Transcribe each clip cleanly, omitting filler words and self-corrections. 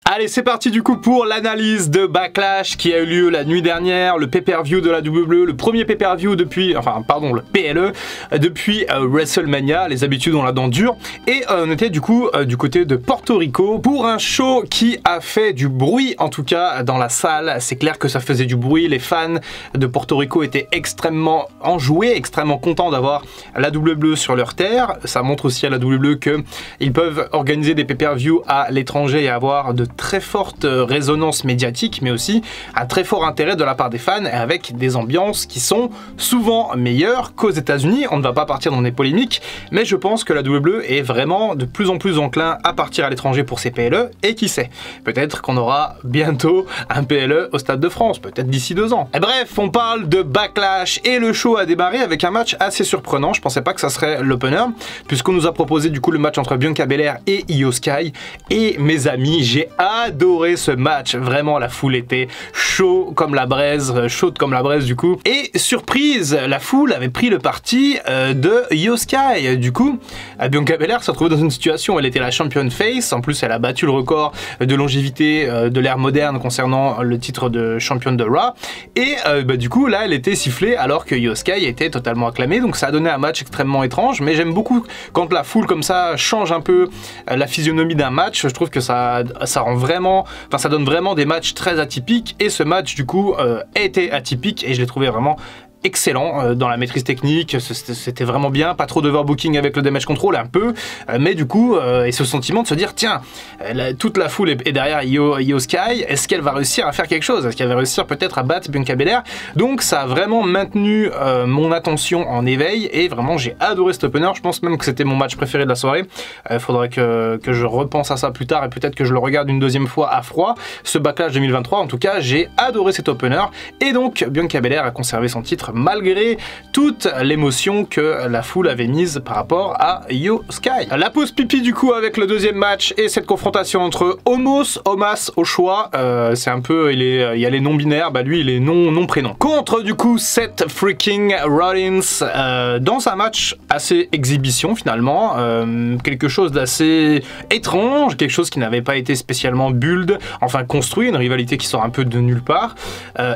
Allez, c'est parti du coup pour l'analyse de Backlash qui a eu lieu la nuit dernière, le pay-per-view de la WWE, le premier pay-per-view depuis, enfin pardon, le PLE, depuis WrestleMania, les habitudes ont la dent dure, et on était du coup du côté de Porto Rico pour un show qui a fait du bruit, en tout cas dans la salle. C'est clair que ça faisait du bruit, les fans de Porto Rico étaient extrêmement enjoués, extrêmement contents d'avoir la WWE sur leur terre. Ça montre aussi à la WWE qu'ils peuvent organiser des pay-per-view à l'étranger et avoir de très forte résonance médiatique, mais aussi un très fort intérêt de la part des fans, avec des ambiances qui sont souvent meilleures qu'aux États-Unis. On ne va pas partir dans des polémiques, mais je pense que la WWE est vraiment de plus en plus enclin à partir à l'étranger pour ses PLE, et qui sait, peut-être qu'on aura bientôt un PLE au Stade de France, peut-être d'ici 2 ans. Et bref, on parle de Backlash, et le show a démarré avec un match assez surprenant. Je pensais pas que ça serait l'opener, puisqu'on nous a proposé du coup le match entre Bianca Belair et Io Sky, et mes amis, j'ai adoré ce match, vraiment la foule était chaude comme la braise du coup, et surprise, la foule avait pris le parti de Io Sky. Du coup, Bianca Belair s'est retrouvée dans une situation où elle était la championne face, en plus elle a battu le record de longévité de l'ère moderne concernant le titre de championne de Raw, et du coup là elle était sifflée alors que Io Sky était totalement acclamée, donc ça a donné un match extrêmement étrange, mais j'aime beaucoup quand la foule comme ça change un peu la physionomie d'un match. Je trouve que ça rend vraiment, enfin ça donne vraiment des matchs très atypiques, et ce match du coup était atypique et je l'ai trouvé vraiment excellent dans la maîtrise technique. C'était vraiment bien, pas trop d'overbooking avec le damage control, un peu, mais du coup, et ce sentiment de se dire, tiens, toute la foule est derrière Io Sky, est-ce qu'elle va réussir à faire quelque chose? Est-ce qu'elle va réussir peut-être à battre Bianca Belair? Donc ça a vraiment maintenu mon attention en éveil, et vraiment j'ai adoré cet opener. Je pense même que c'était mon match préféré de la soirée. Faudrait que je repense à ça plus tard, et peut-être que je le regarde une deuxième fois à froid, ce Backlash 2023. En tout cas, j'ai adoré cet opener, et donc Bianca Belair a conservé son titre malgré toute l'émotion que la foule avait mise par rapport à Io Sky. La pause pipi du coup avec le deuxième match et cette confrontation entre Omas au choix, c'est un peu, il y a les non-binaires, bah lui il est non-prénom. Contre du coup Seth freaking Rollins dans un match assez exhibition finalement, quelque chose d'assez étrange, quelque chose qui n'avait pas été spécialement build, enfin construit, une rivalité qui sort un peu de nulle part,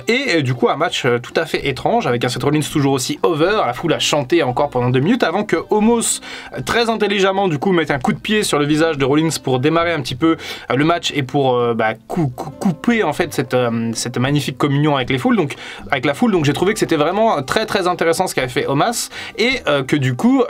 et du coup un match tout à fait étrange avec un Seth Rollins toujours aussi over. La foule a chanté encore pendant 2 minutes avant que Omos très intelligemment du coup mette un coup de pied sur le visage de Rollins pour démarrer un petit peu le match et pour couper en fait cette magnifique communion avec la foule. Donc j'ai trouvé que c'était vraiment très très intéressant ce qu'avait fait Omas, et que du coup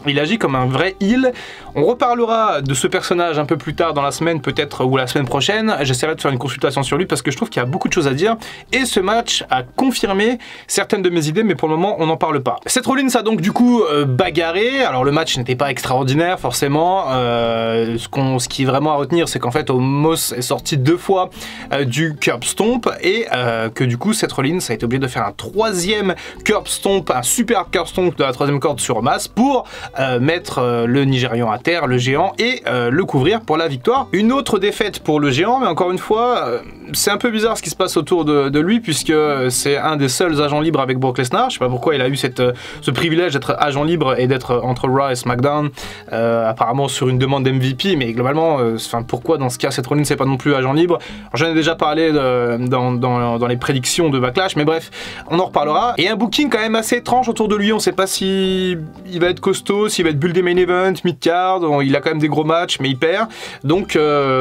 il agit comme un vrai heel. On reparlera de ce personnage un peu plus tard dans la semaine peut-être, ou la semaine prochaine. J'essaierai de faire une consultation sur lui parce que je trouve qu'il y a beaucoup de choses à dire, et ce match a confirmé certaines de mes idées, mais pour le moment on n'en parle pas. Seth Rollins a donc du coup bagarré. Alors le match n'était pas extraordinaire forcément, ce qui est vraiment à retenir, c'est qu'en fait Omos est sorti 2 fois du curb stomp, et que du coup Seth Rollins a été obligé de faire un 3e curb stomp, un super curb stomp de la 3e corde sur Omas pour mettre le Nigérian à terre, le géant, et le couvrir pour la victoire. Une autre défaite pour le géant, mais encore une fois c'est un peu bizarre ce qui se passe autour de lui, puisque c'est un des seuls agents libres avec Brock Lesnar. Je sais pas pourquoi il a eu ce privilège d'être agent libre et d'être entre Raw et SmackDown, apparemment sur une demande d'MVP, mais globalement, pourquoi dans ce cas Seth Rollins c'est pas non plus agent libre? J'en ai déjà parlé dans les prédictions de Backlash, mais bref, on en reparlera. Et un booking quand même assez étrange autour de lui, on sait pas si il va être costaud, s'il va être buildé main event, mid-card, il a quand même des gros matchs, mais il perd. Donc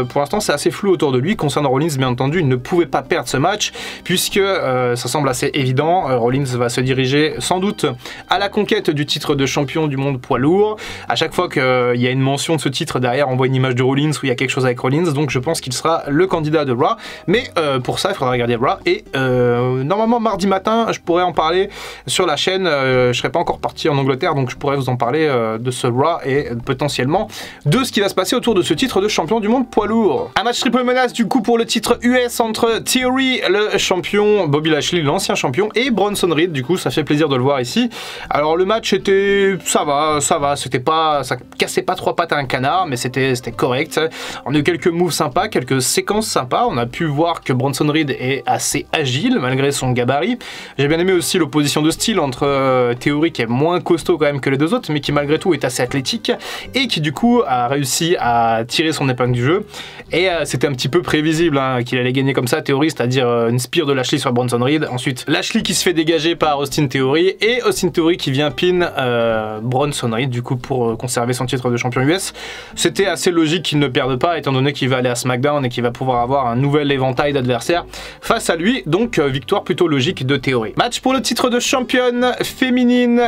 pour l'instant c'est assez flou autour de lui. Concernant Rollins, bien entendu, il ne pouvait pas perdre ce match, puisque ça semble assez évident. Rollins va se diriger sans doute à la conquête du titre de champion du monde poids lourd. À chaque fois qu'il y a une mention de ce titre derrière, on voit une image de Rollins où il y a quelque chose avec Rollins, donc je pense qu'il sera le candidat de Raw. Mais pour ça il faudra regarder Raw, et normalement mardi matin je pourrais en parler sur la chaîne. Je serai pas encore parti en Angleterre, donc je pourrais vous en parler de ce Raw et potentiellement de ce qui va se passer autour de ce titre de champion du monde poids lourd. Un match triple menace du coup pour le titre US entre Theory, le champion, Bobby Lashley, l'ancien champion, et Bronson Reed, du coup ça fait plaisir de le voir ici. Alors le match était, ça va, c'était pas, ça cassait pas trois pattes à un canard, mais c'était correct. On a eu quelques moves sympas, quelques séquences sympas, on a pu voir que Bronson Reed est assez agile malgré son gabarit. J'ai bien aimé aussi l'opposition de style entre Theory qui est moins costaud quand même que les deux autres, mais qui malgré tout est assez athlétique et qui du coup a réussi à tirer son épingle du jeu. Et c'était un petit peu prévisible hein, qu'il allait gagner comme ça, Theory, c'est-à-dire une spear de Lashley sur Bronson Reed. Ensuite, Lashley qui se fait dégager par Austin Theory et Austin Theory qui vient pin Bronson Reed du coup pour conserver son titre de champion US. C'était assez logique qu'il ne perde pas étant donné qu'il va aller à SmackDown et qu'il va pouvoir avoir un nouvel éventail d'adversaires face à lui. Donc victoire plutôt logique de Theory. Match pour le titre de championne féminine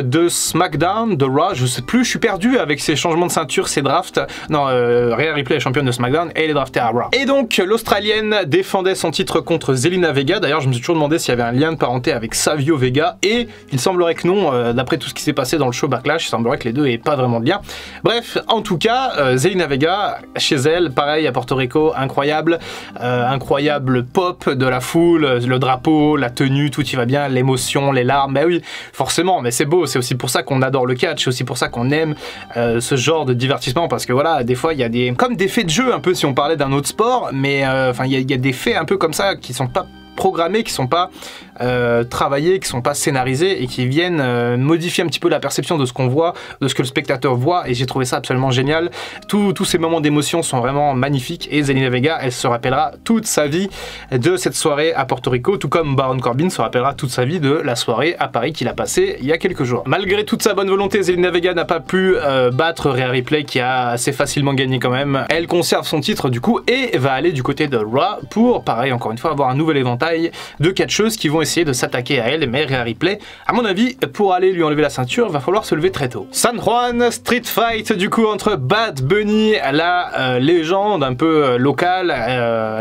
de SmackDown, de Raw, je sais plus, je suis perdu avec ces changements de ceinture, ces drafts. Non, Rhea Ripley est championne de SmackDown et elle est draftée à Raw. Et donc l'Australienne défendait son titre contre Zelina Vega. D'ailleurs je me suis toujours demandé s'il y avait un lien de parenté avec Savio Vega et il semblerait que non, d'après tout ce qui s'est passé dans le show Backlash, il semblerait que les deux aient pas vraiment de lien. Bref, en tout cas, Zelina Vega, chez elle, pareil à Porto Rico, incroyable, incroyable pop de la foule, le drapeau, la tenue, tout y va bien, l'émotion, les larmes, bah oui, forcément, mais c'est beau, c'est aussi pour ça qu'on adore le catch, c'est aussi pour ça qu'on aime ce genre de divertissement, parce que voilà, des fois il y a des, comme des faits de jeu un peu si on parlait d'un autre sport, mais enfin il y a des faits un peu comme ça qui sont pas programmés, qui sont pas travaillés, qui sont pas scénarisés et qui viennent modifier un petit peu la perception de ce qu'on voit, de ce que le spectateur voit, et j'ai trouvé ça absolument génial. Tous ces moments d'émotion sont vraiment magnifiques et Zelina Vega, elle se rappellera toute sa vie de cette soirée à Porto Rico, tout comme Baron Corbin se rappellera toute sa vie de la soirée à Paris qu'il a passée il y a quelques jours. Malgré toute sa bonne volonté, Zelina Vega n'a pas pu battre Rhea Ripley qui a assez facilement gagné quand même. Elle conserve son titre du coup et va aller du côté de Raw pour, pareil encore une fois, avoir un nouvel éventail de catcheuses qui vont essayer de s'attaquer à elle, mais Rhea Ripley, à mon avis, pour aller lui enlever la ceinture, va falloir se lever très tôt. San Juan Street Fight du coup entre Bad Bunny, la légende un peu locale,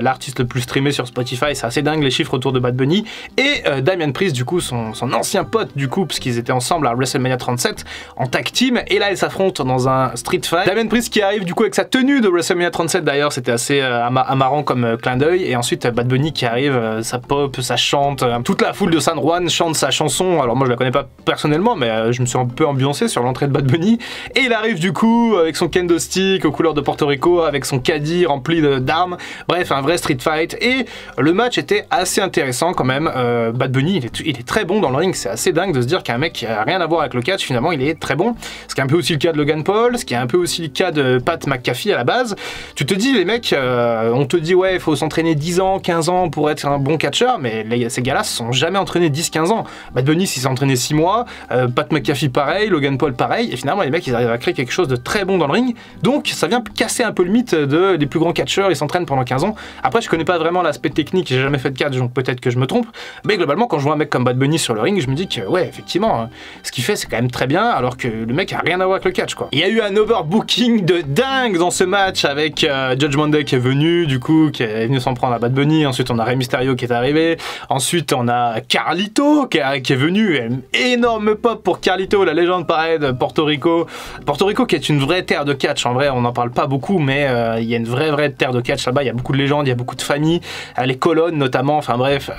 l'artiste le plus streamé sur Spotify, c'est assez dingue les chiffres autour de Bad Bunny, et Damian Priest du coup, son ancien pote du coup, parce qu'ils étaient ensemble à WrestleMania 37 en tag team, et là ils s'affrontent dans un Street Fight. Damian Priest qui arrive du coup avec sa tenue de WrestleMania 37 d'ailleurs, c'était assez amarrant comme clin d'œil, et ensuite Bad Bunny qui arrive, ça pop, ça chante, toute la foule de San Juan chante sa chanson, alors moi je la connais pas personnellement, mais je me suis un peu ambiancé sur l'entrée de Bad Bunny, et il arrive du coup avec son kendo stick aux couleurs de Porto Rico, avec son caddie rempli d'armes, bref un vrai street fight, et le match était assez intéressant quand même. Bad Bunny il est très bon dans le ring, c'est assez dingue de se dire qu'un mec qui a rien à voir avec le catch finalement il est très bon, ce qui est un peu aussi le cas de Logan Paul, ce qui est un peu aussi le cas de Pat McAfee à la base. Tu te dis les mecs, on te dit ouais il faut s'entraîner 10 ans, 15 ans pour être un bon catcheur, mais ces gars là se sont jamais entraînés 10-15 ans. Bad Bunny il s'est entraîné 6 mois, Pat McAfee pareil, Logan Paul pareil, et finalement les mecs ils arrivent à créer quelque chose de très bon dans le ring, donc ça vient casser un peu le mythe des plus grands catcheurs, ils s'entraînent pendant 15 ans. Après je connais pas vraiment l'aspect technique, j'ai jamais fait de catch donc peut-être que je me trompe, mais globalement quand je vois un mec comme Bad Bunny sur le ring, je me dis que ouais effectivement ce qu'il fait c'est quand même très bien, alors que le mec a rien à voir avec le catch quoi. Il y a eu un overbooking de dingue dans ce match avec Judgment Day qui est venu du coup, qui est venu s'en prendre à Bad Bunny, ensuite on a Rey Mysterio qui est arrivé, ensuite on a Carlito qui est venu, énorme pop pour Carlito, la légende pareil de Porto Rico. Porto Rico qui est une vraie terre de catch, en vrai on n'en parle pas beaucoup, mais il y a une vraie terre de catch là-bas, il y a beaucoup de légendes, il y a beaucoup de familles, les colonnes notamment, enfin bref,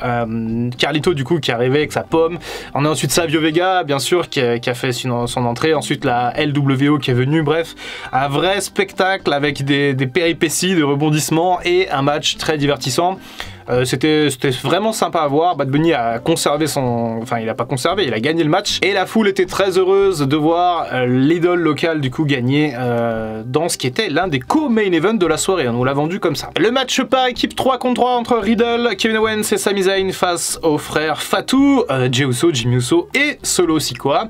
Carlito du coup qui est arrivé avec sa pomme. On a ensuite Savio Vega bien sûr qui a fait son entrée, ensuite la LWO qui est venue, bref, un vrai spectacle avec des péripéties, de rebondissements et un match très divertissant. C'était vraiment sympa à voir. Bad Bunny a conservé son... Enfin, il a pas conservé, il a gagné le match. Et la foule était très heureuse de voir l'idole locale, du coup, gagner dans ce qui était l'un des co-main events de la soirée. On nous l'a vendu comme ça. Le match par équipe 3 contre 3 entre Riddle, Kevin Owens et Sami Zayn face aux frères Fatou, Jey Uso, Jimmy Uso et Solo Sikoa.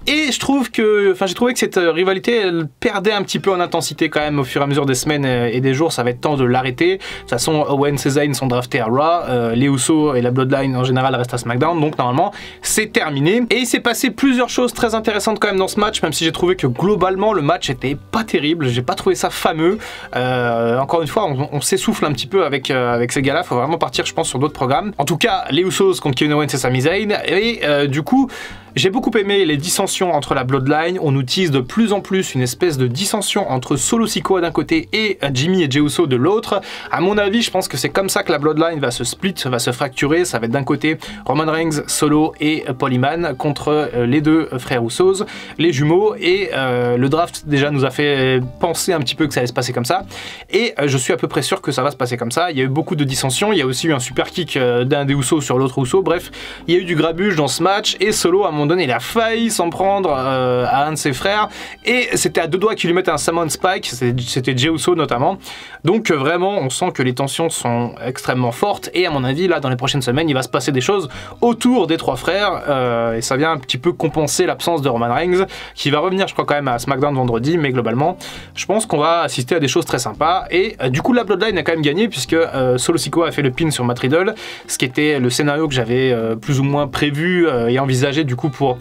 Et je trouve que... Enfin, j'ai trouvé que cette rivalité, elle perdait un petit peu en intensité quand même au fur et à mesure des semaines et des jours. Ça va être temps de l'arrêter. De toute façon, Owens et Zayn sont draftés à Raw, les Usos et la Bloodline en général restent à SmackDown, donc normalement c'est terminé. Et il s'est passé plusieurs choses très intéressantes quand même dans ce match, même si j'ai trouvé que globalement le match était pas terrible, j'ai pas trouvé ça fameux. Encore une fois, on s'essouffle un petit peu avec ces gars-là, faut vraiment partir je pense sur d'autres programmes. En tout cas, les Usos contre Kevin Owens et Sami Zayn, et du coup, J'ai beaucoup aimé les dissensions entre la Bloodline, on nous tease de plus en plus une espèce de dissension entre Solo Sikoa d'un côté et Jimmy et Jey Uso de l'autre. À mon avis, je pense que c'est comme ça que la Bloodline va se split, va se fracturer. Ça va être d'un côté Roman Reigns, Solo et Paul Heyman contre les deux frères Usos, les jumeaux, et le draft déjà nous a fait penser un petit peu que ça allait se passer comme ça, et je suis à peu près sûr que ça va se passer comme ça. Il y a eu beaucoup de dissensions, il y a aussi eu un super kick d'un des Usos sur l'autre Uso, bref, il y a eu du grabuge dans ce match, et Solo à un moment donné il a failli s'en prendre à un de ses frères, et c'était à deux doigts qu'il lui mette un Samoan Spike, c'était Jey Uso notamment, donc vraiment on sent que les tensions sont extrêmement fortes, et à mon avis là dans les prochaines semaines il va se passer des choses autour des trois frères, et ça vient un petit peu compenser l'absence de Roman Reigns, qui va revenir je crois quand même à SmackDown vendredi, mais globalement je pense qu'on va assister à des choses très sympas, et du coup la Bloodline a quand même gagné, puisque Solo Sikoa a fait le pin sur Matt Riddle, ce qui était le scénario que j'avais plus ou moins prévu et envisagé du coup pour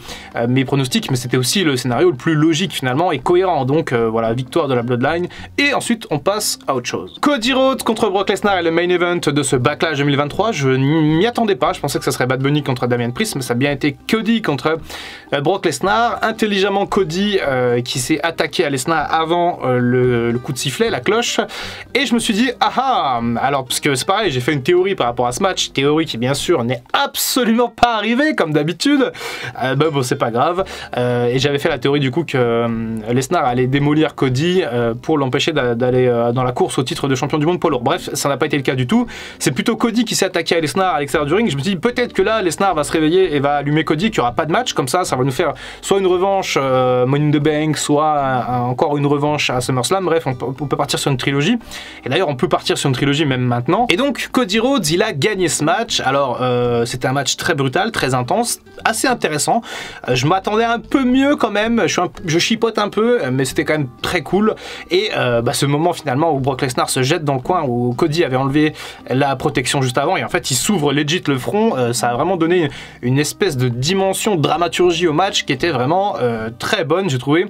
mes pronostics, mais c'était aussi le scénario le plus logique finalement et cohérent, donc voilà, victoire de la Bloodline, et ensuite on passe à autre chose. Cody Rhodes contre Brock Lesnar est le main event de ce Backlash 2023, je n'y attendais pas, je pensais que ça serait Bad Bunny contre Damian Priest, mais ça a bien été Cody contre Brock Lesnar, intelligemment Cody qui s'est attaqué à Lesnar avant le coup de sifflet, la cloche, et je me suis dit ah, alors parce que c'est pareil, j'ai fait une théorie par rapport à ce match, théorie qui bien sûr n'est absolument pas arrivée comme d'habitude, bon c'est pas grave, et j'avais fait la théorie du coup que Lesnar allait démolir Cody pour l'empêcher d'aller dans la course au titre de champion du monde poids lourd. Bref, ça n'a pas été le cas du tout, c'est plutôt Cody qui s'est attaqué à Lesnar à l'extérieur du ring. Je me suis dit peut-être que là Lesnar va se réveiller et va allumer Cody, qu'il n'y aura pas de match, comme ça va nous faire soit une revanche Money in the Bank, soit encore une revanche à SummerSlam. Bref, on peut partir sur une trilogie, et d'ailleurs on peut partir sur une trilogie même maintenant. Et donc Cody Rhodes il a gagné ce match. Alors c'était un match très brutal, très intense, assez intéressant, je m'attendais un peu mieux quand même, je chipote un peu, mais c'était quand même très cool, et ce moment finalement où Brock Lesnar se jette dans le coin, où Cody avait enlevé la protection juste avant, et en fait il s'ouvre legit le front, ça a vraiment donné une espèce de dimension de dramaturgie au match qui était vraiment très bonne j'ai trouvé,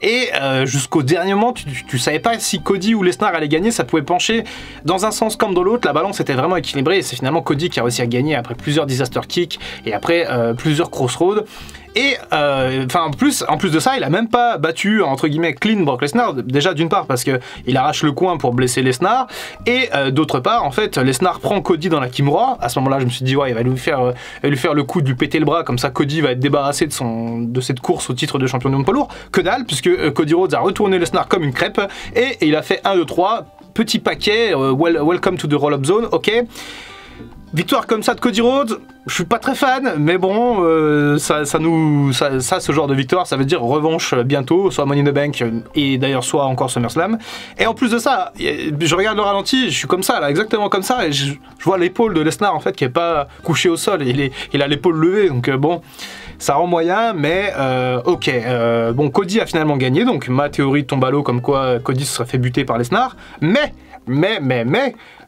et jusqu'au dernier moment tu savais pas si Cody ou Lesnar allait gagner, ça pouvait pencher dans un sens comme dans l'autre, la balance était vraiment équilibrée, et c'est finalement Cody qui a réussi à gagner après plusieurs disaster kicks et après plusieurs crossroads. Et en plus de ça, il a même pas battu entre guillemets clean Brock Lesnar, déjà d'une part parce que il arrache le coin pour blesser Lesnar, et d'autre part en fait Lesnar prend Cody dans la Kimura. À ce moment là je me suis dit ouais, il va lui faire le coup de lui péter le bras, comme ça Cody va être débarrassé de cette course au titre de champion du monde poids lourd. Que dalle, puisque Cody Rhodes a retourné Lesnar comme une crêpe, et il a fait 1, 2, 3 petit paquet, welcome to the roll-up zone, ok. Victoire comme ça de Cody Rhodes, je suis pas très fan, mais bon, ce genre de victoire, ça veut dire revanche bientôt, soit Money in the Bank, et d'ailleurs soit encore SummerSlam. Et en plus de ça, je regarde le ralenti, je suis comme ça, là, exactement comme ça, et je vois l'épaule de Lesnar, en fait, qui est pas couchée au sol, il a l'épaule levée, donc bon, ça rend moyen, mais ok. Bon, Cody a finalement gagné, donc ma théorie tombe à l'eau, comme quoi Cody se serait fait buter par Lesnar, mais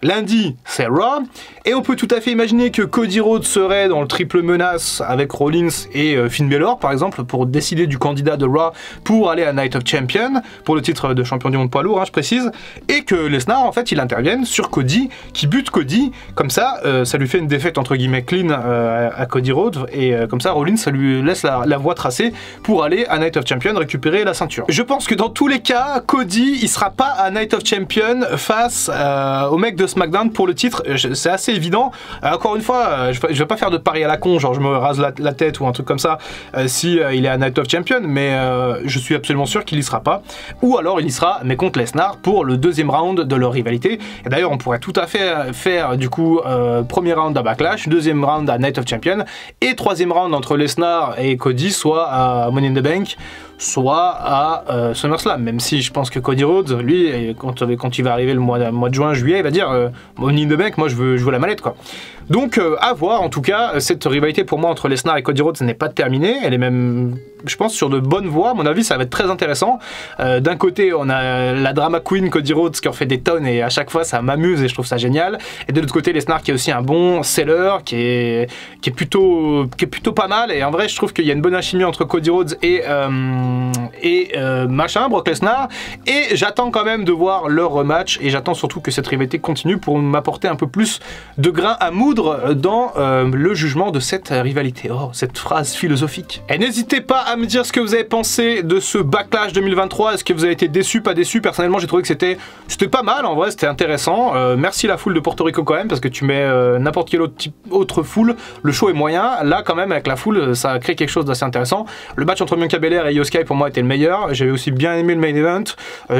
lundi c'est Raw, et on peut tout à fait imaginer que Cody Rhodes serait dans le triple menace avec Rollins et Finn Balor par exemple, pour décider du candidat de Raw pour aller à Night of Champion pour le titre de champion du monde poids lourd, je précise, et que Lesnar en fait il intervienne sur Cody, qui bute Cody, comme ça ça lui fait une défaite entre guillemets clean à Cody Rhodes, et comme ça Rollins ça lui laisse la voie tracée pour aller à Night of Champion récupérer la ceinture. Je pense que dans tous les cas Cody il sera pas à Night of Champion face au mec de SmackDown pour le titre, c'est assez évident. Encore une fois, je vais pas faire de pari à la con, genre je me rase la tête ou un truc comme ça si il est à Night of Champion, mais je suis absolument sûr qu'il y sera pas, ou alors il y sera mais contre Lesnar pour le deuxième round de leur rivalité. Et d'ailleurs on pourrait tout à fait faire du coup premier round à Backlash, deuxième round à Night of Champion, et troisième round entre Lesnar et Cody, soit à Money in the Bank, soit à SummerSlam, même si je pense que Cody Rhodes, lui, quand il va arriver le mois de juin, juillet, il va dire Money in the Bank, moi je veux la mallette quoi. Donc à voir, en tout cas, cette rivalité pour moi entre Lesnar et Cody Rhodes n'est pas terminée, elle est même, je pense, sur de bonnes voies. À mon avis, ça va être très intéressant. D'un côté, on a la drama queen Cody Rhodes qui en fait des tonnes et à chaque fois ça m'amuse et je trouve ça génial. Et de l'autre côté, Lesnar qui est aussi un bon seller, qui est plutôt pas mal. Et en vrai, je trouve qu'il y a une bonne alchimie entre Cody Rhodes et machin, Brock Lesnar, et j'attends quand même de voir leur rematch, et j'attends surtout que cette rivalité continue pour m'apporter un peu plus de grain à moudre dans le jugement de cette rivalité. Oh, cette phrase philosophique. Et n'hésitez pas à me dire ce que vous avez pensé de ce Backlash 2023, est-ce que vous avez été déçu, pas déçu? Personnellement, j'ai trouvé que c'était pas mal, en vrai, c'était intéressant. Merci la foule de Porto Rico quand même, parce que tu mets n'importe quelle autre foule, le show est moyen. Là, quand même, avec la foule, ça crée quelque chose d'assez intéressant. Le match entre Bianca Belair et Io Sky, pour moi, était le meilleur. J'avais aussi bien aimé le main event.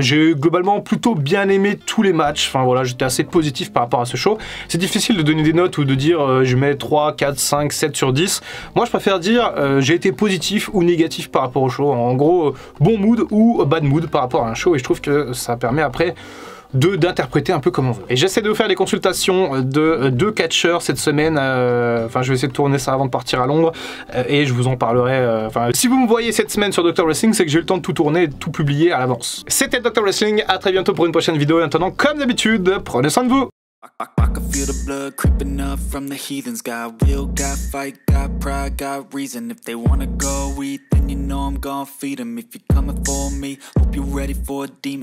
J'ai globalement plutôt bien aimé tous les matchs. Enfin voilà, j'étais assez positif par rapport à ce show. C'est difficile de donner des notes ou de dire je mets 3, 4, 5, 7 sur 10. Moi, je préfère dire j'ai été positif ou négatif par rapport au show. En gros, bon mood ou bad mood par rapport à un show. Et je trouve que ça permet après d'interpréter un peu comme on veut. Et j'essaie de vous faire des consultations de deux catcheurs cette semaine. Enfin, je vais essayer de tourner ça avant de partir à Londres. Et je vous en parlerai. Enfin, si vous me voyez cette semaine sur Dr Wrestling, c'est que j'ai eu le temps de tout tourner et de tout publier à l'avance. C'était Dr Wrestling. À très bientôt pour une prochaine vidéo. Et maintenant, comme d'habitude, prenez soin de vous. I can feel the blood creeping up from the heathens. Got will, got fight, got pride, got reason. If they wanna go eat, then you know I'm gon' feed them. If you're coming for me, hope you're ready for a demon.